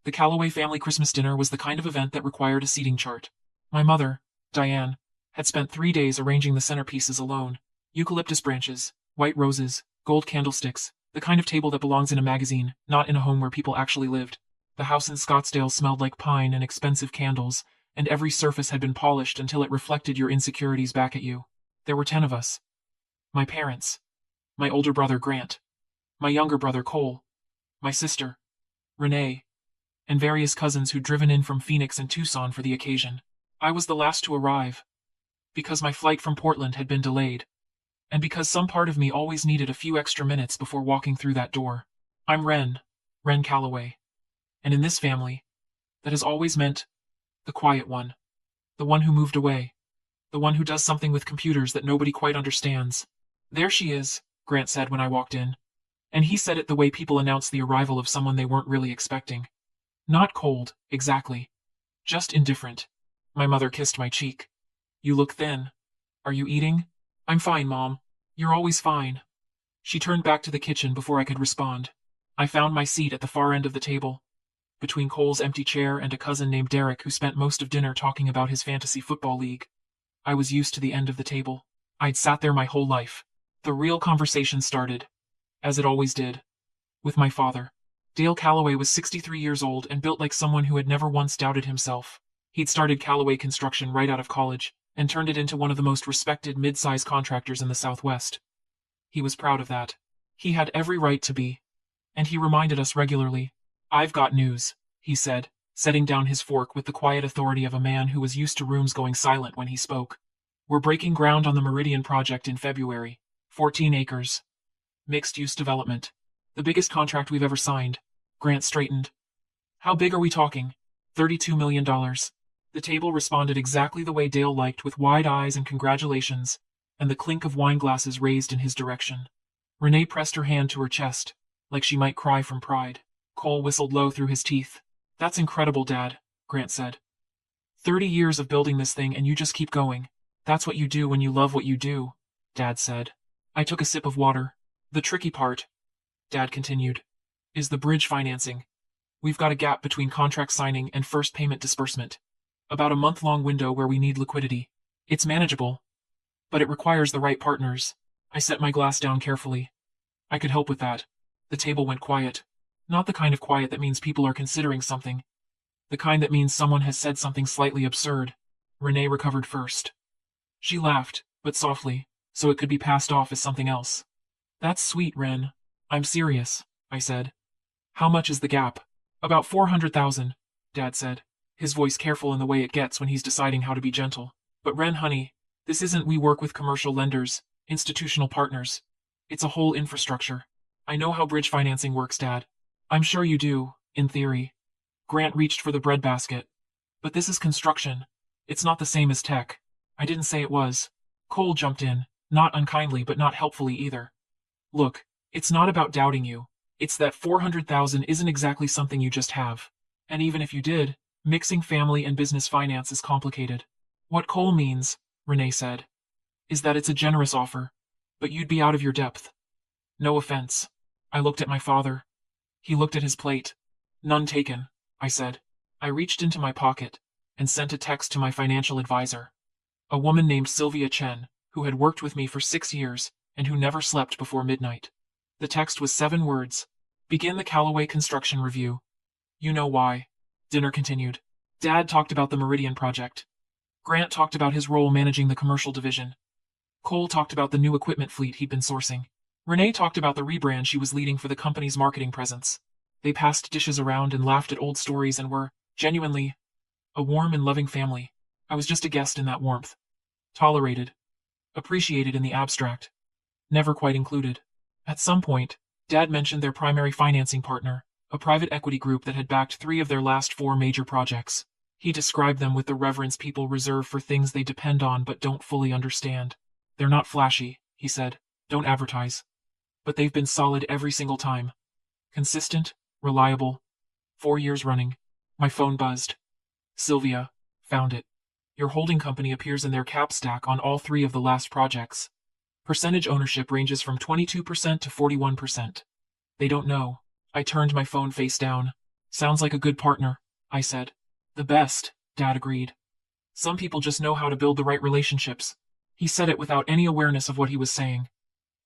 The Calloway family Christmas dinner was the kind of event that required a seating chart. My mother, Diane, had spent 3 days arranging the centerpieces alone. Eucalyptus branches, white roses, gold candlesticks, the kind of table that belongs in a magazine, not in a home where people actually lived. The house in Scottsdale smelled like pine and expensive candles, and every surface had been polished until it reflected your insecurities back at you. There were 10 of us. My parents. My older brother Grant. My younger brother Cole. My sister, Renee, and various cousins who'd driven in from Phoenix and Tucson for the occasion. I was the last to arrive, because my flight from Portland had been delayed, and because some part of me always needed a few extra minutes before walking through that door. I'm Ren Calloway. And in this family, that has always meant the quiet one, the one who moved away, the one who does something with computers that nobody quite understands. There she is, Grant said when I walked in. And he said it the way people announce the arrival of someone they weren't really expecting. Not cold, exactly. Just indifferent. My mother kissed my cheek. You look thin. Are you eating? I'm fine, Mom. You're always fine. She turned back to the kitchen before I could respond. I found my seat at the far end of the table, between Cole's empty chair and a cousin named Derek who spent most of dinner talking about his fantasy football league. I was used to the end of the table. I'd sat there my whole life. The real conversation started, as it always did, with my father. Dale Calloway was 63 years old and built like someone who had never once doubted himself. He'd started Calloway Construction right out of college, and turned it into one of the most respected mid-size contractors in the Southwest. He was proud of that. He had every right to be. And he reminded us regularly. I've got news, he said, setting down his fork with the quiet authority of a man who was used to rooms going silent when he spoke. We're breaking ground on the Meridian project in February. 14 acres. Mixed-use development. The biggest contract we've ever signed. Grant straightened. How big are we talking? $32 million. The table responded exactly the way Dale liked, with wide eyes and congratulations, and the clink of wine glasses raised in his direction. Renee pressed her hand to her chest, like she might cry from pride. Cole whistled low through his teeth. That's incredible, Dad, Grant said. 30 years of building this thing and you just keep going. That's what you do when you love what you do, Dad said. I took a sip of water. The tricky part, Dad continued, is the bridge financing. We've got a gap between contract signing and first payment disbursement. About a month-long window where we need liquidity. It's manageable, but it requires the right partners. I set my glass down carefully. I could help with that. The table went quiet. Not the kind of quiet that means people are considering something. The kind that means someone has said something slightly absurd. Renee recovered first. She laughed, but softly, so it could be passed off as something else. That's sweet, Ren. I'm serious, I said. How much is the gap? About 400,000, Dad said, his voice careful in the way it gets when he's deciding how to be gentle. But Ren, honey, this isn't we work with commercial lenders, institutional partners. It's a whole infrastructure. I know how bridge financing works, Dad. I'm sure you do, in theory. Grant reached for the breadbasket. But this is construction. It's not the same as tech. I didn't say it was. Cole jumped in, not unkindly but not helpfully either. Look, it's not about doubting you. It's that 400,000 isn't exactly something you just have. And even if you did, mixing family and business finance is complicated. What Cole means, Renee said, is that it's a generous offer, but you'd be out of your depth. No offense. I looked at my father. He looked at his plate. None taken, I said. I reached into my pocket and sent a text to my financial advisor, a woman named Sylvia Chen, who had worked with me for 6 years and who never slept before midnight. The text was 7 words. Begin the Calloway construction review. You know why. Dinner continued. Dad talked about the Meridian project. Grant talked about his role managing the commercial division. Cole talked about the new equipment fleet he'd been sourcing. Renee talked about the rebrand she was leading for the company's marketing presence. They passed dishes around and laughed at old stories and were, genuinely, a warm and loving family. I was just a guest in that warmth. Tolerated. Appreciated in the abstract. Never quite included. At some point, Dad mentioned their primary financing partner, a private equity group that had backed 3 of their last 4 major projects. He described them with the reverence people reserve for things they depend on but don't fully understand. They're not flashy, he said. Don't advertise. But they've been solid every single time. Consistent, reliable. 4 years running. My phone buzzed. Sylvia, found it. Your holding company appears in their cap stack on all 3 of the last projects. Percentage ownership ranges from 22% to 41%. They don't know. I turned my phone face down. Sounds like a good partner, I said. The best, Dad agreed. Some people just know how to build the right relationships. He said it without any awareness of what he was saying.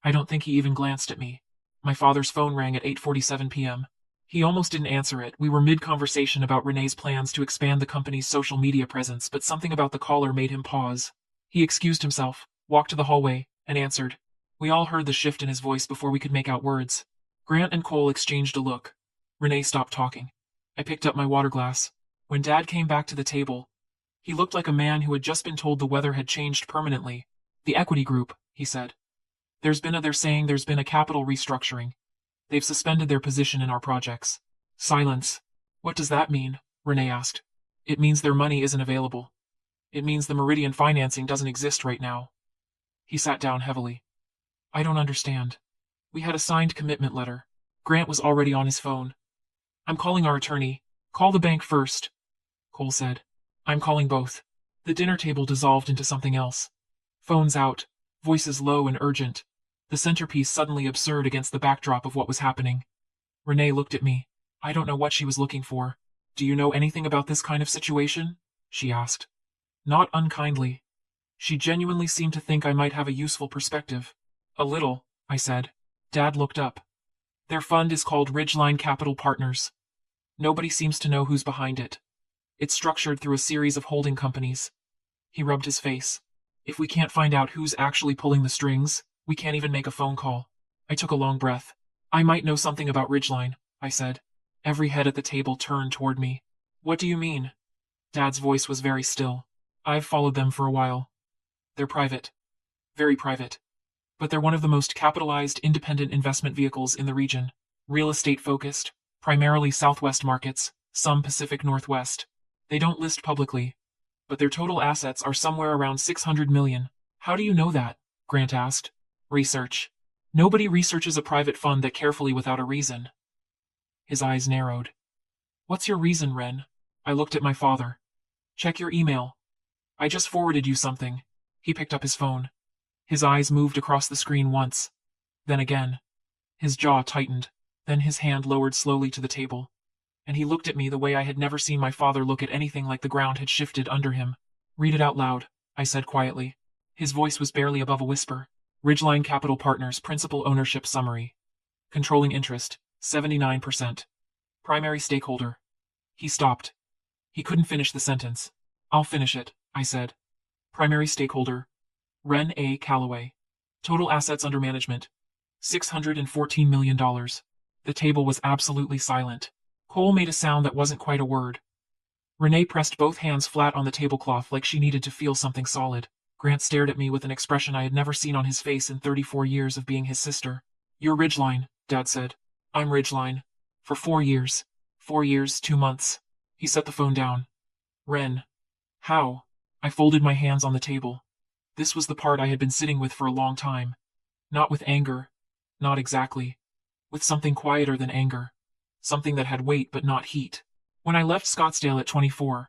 I don't think he even glanced at me. My father's phone rang at 8:47 p.m. He almost didn't answer it. We were mid-conversation about Renee's plans to expand the company's social media presence, but something about the caller made him pause. He excused himself, walked to the hallway, and answered. We all heard the shift in his voice before we could make out words. Grant and Cole exchanged a look. Renee stopped talking. I picked up my water glass. When Dad came back to the table, he looked like a man who had just been told the weather had changed permanently. The equity group, he said. They're saying there's been a capital restructuring. They've suspended their position in our projects. Silence. What does that mean? Renee asked. It means their money isn't available. It means the Meridian financing doesn't exist right now. He sat down heavily. I don't understand. We had a signed commitment letter. Grant was already on his phone. I'm calling our attorney. Call the bank first, Cole said. I'm calling both. The dinner table dissolved into something else. Phones out, voices low and urgent. The centerpiece suddenly absurd against the backdrop of what was happening. Renee looked at me. I don't know what she was looking for. Do you know anything about this kind of situation? She asked. Not unkindly. She genuinely seemed to think I might have a useful perspective. A little, I said. Dad looked up. Their fund is called Ridgeline Capital Partners. Nobody seems to know who's behind it. It's structured through a series of holding companies. He rubbed his face. If we can't find out who's actually pulling the strings, we can't even make a phone call. I took a long breath. I might know something about Ridgeline, I said. Every head at the table turned toward me. What do you mean? Dad's voice was very still. I've followed them for a while. They're private. Very private. But they're one of the most capitalized independent investment vehicles in the region. Real estate focused, primarily Southwest markets, some Pacific Northwest. They don't list publicly, but their total assets are somewhere around 600 million. How do you know that? Grant asked. Research. Nobody researches a private fund that carefully without a reason. His eyes narrowed. What's your reason, Ren? I looked at my father. Check your email. I just forwarded you something. He picked up his phone. His eyes moved across the screen once, then again. His jaw tightened, then his hand lowered slowly to the table. And he looked at me the way I had never seen my father look at anything, like the ground had shifted under him. Read it out loud, I said quietly. His voice was barely above a whisper. Ridgeline Capital Partners Principal Ownership Summary. Controlling interest, 79%. Primary stakeholder. He stopped. He couldn't finish the sentence. I'll finish it, I said. Primary stakeholder. Ren A. Calloway. Total assets under management. $614 million. The table was absolutely silent. Cole made a sound that wasn't quite a word. Renee pressed both hands flat on the tablecloth like she needed to feel something solid. Grant stared at me with an expression I had never seen on his face in 34 years of being his sister. You're Ridgeline, Dad said. I'm Ridgeline. For 4 years. 4 years, 2 months. He set the phone down. Ren. How? I folded my hands on the table. This was the part I had been sitting with for a long time. Not with anger. Not exactly. With something quieter than anger. Something that had weight but not heat. When I left Scottsdale at 24,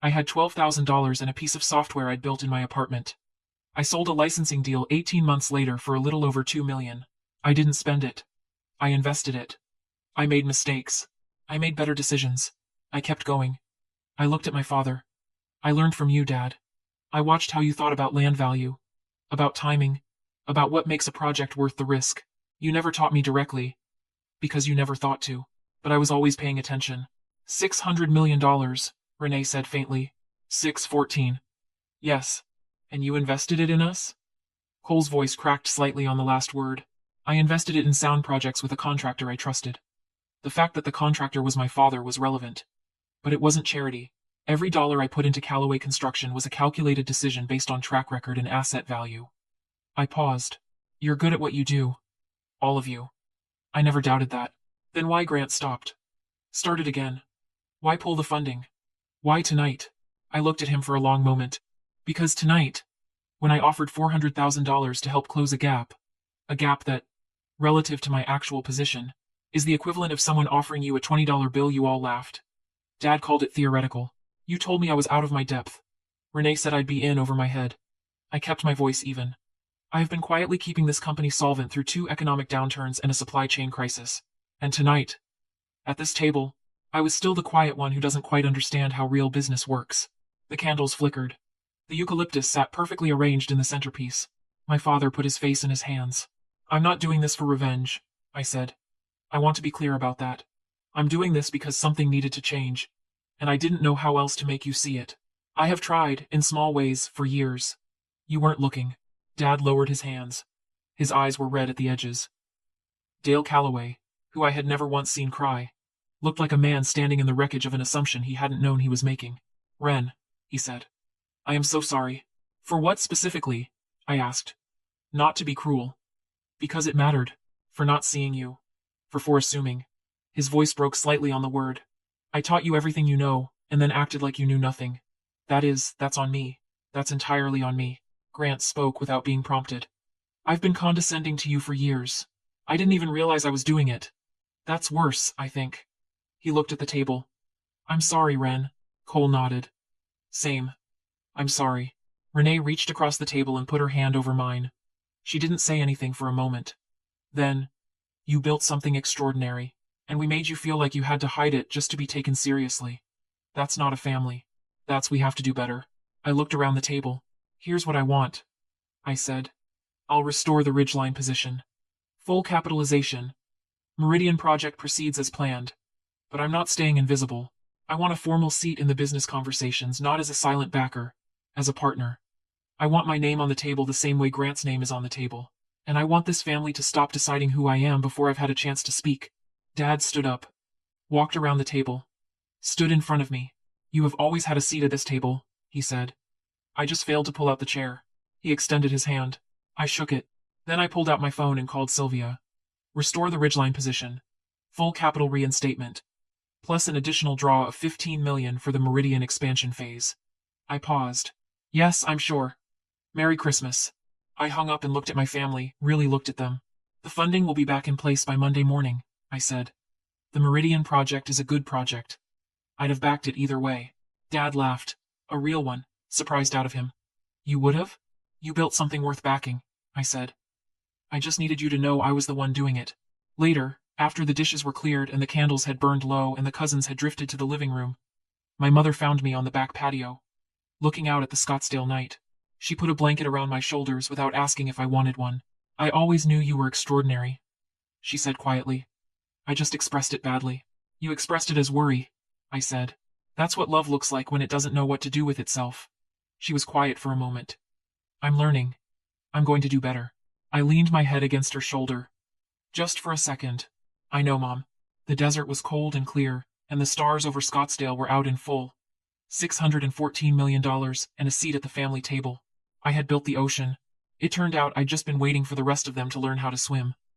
I had $12,000 and a piece of software I'd built in my apartment. I sold a licensing deal 18 months later for a little over $2 million. I didn't spend it. I invested it. I made mistakes. I made better decisions. I kept going. I looked at my father. I learned from you, Dad. I watched how you thought about land value, about timing, about what makes a project worth the risk. You never taught me directly, because you never thought to, but I was always paying attention. $600 million, Renee said faintly. 614. Yes. And you invested it in us? Cole's voice cracked slightly on the last word. I invested it in sound projects with a contractor I trusted. The fact that the contractor was my father was relevant. But it wasn't charity. Every dollar I put into Callaway Construction was a calculated decision based on track record and asset value. I paused. You're good at what you do. All of you. I never doubted that. Then why? Grant stopped. Started again. Why pull the funding? Why tonight? I looked at him for a long moment. Because tonight, when I offered $400,000 to help close a gap that, relative to my actual position, is the equivalent of someone offering you a $20 bill, you all laughed. Dad called it theoretical. You told me I was out of my depth. Renee said I'd be in over my head. I kept my voice even. I have been quietly keeping this company solvent through 2 economic downturns and a supply chain crisis. And tonight, at this table, I was still the quiet one who doesn't quite understand how real business works. The candles flickered. The eucalyptus sat perfectly arranged in the centerpiece. My father put his face in his hands. I'm not doing this for revenge, I said. I want to be clear about that. I'm doing this because something needed to change, and I didn't know how else to make you see it. I have tried, in small ways, for years. You weren't looking. Dad lowered his hands. His eyes were red at the edges. Dale Calloway, who I had never once seen cry, looked like a man standing in the wreckage of an assumption he hadn't known he was making. Ren, he said. I am so sorry. For what specifically? I asked. Not to be cruel. Because it mattered. For not seeing you. For assuming. His voice broke slightly on the word. I taught you everything you know, and then acted like you knew nothing. That's on me. That's entirely on me. Grant spoke without being prompted. I've been condescending to you for years. I didn't even realize I was doing it. That's worse, I think. He looked at the table. I'm sorry, Ren. Cole nodded. Same. I'm sorry. Renee reached across the table and put her hand over mine. She didn't say anything for a moment. Then, you built something extraordinary, and we made you feel like you had to hide it just to be taken seriously. That's not a family. We have to do better. I looked around the table. Here's what I want, I said. I'll restore the ridgeline position. Full capitalization. Meridian project proceeds as planned. But I'm not staying invisible. I want a formal seat in the business conversations, not as a silent backer, as a partner. I want my name on the table the same way Grant's name is on the table. And I want this family to stop deciding who I am before I've had a chance to speak. Dad stood up, walked around the table, stood in front of me. You have always had a seat at this table, he said. I just failed to pull out the chair. He extended his hand. I shook it. Then I pulled out my phone and called Sylvia. Restore the ridgeline position. Full capital reinstatement. Plus an additional draw of $15 million for the Meridian expansion phase. I paused. Yes, I'm sure. Merry Christmas. I hung up and looked at my family, really looked at them. The funding will be back in place by Monday morning, I said. The Meridian project is a good project. I'd have backed it either way. Dad laughed. A real one, surprised out of him. You would have? You built something worth backing, I said. I just needed you to know I was the one doing it. Later, after the dishes were cleared and the candles had burned low and the cousins had drifted to the living room, my mother found me on the back patio, looking out at the Scottsdale night. She put a blanket around my shoulders without asking if I wanted one. I always knew you were extraordinary, she said quietly. I just expressed it badly. You expressed it as worry, I said. That's what love looks like when it doesn't know what to do with itself. She was quiet for a moment. I'm learning. I'm going to do better. I leaned my head against her shoulder. Just for a second. I know, Mom. The desert was cold and clear, and the stars over Scottsdale were out in full. $614 million and a seat at the family table. I had built the ocean. It turned out I'd just been waiting for the rest of them to learn how to swim.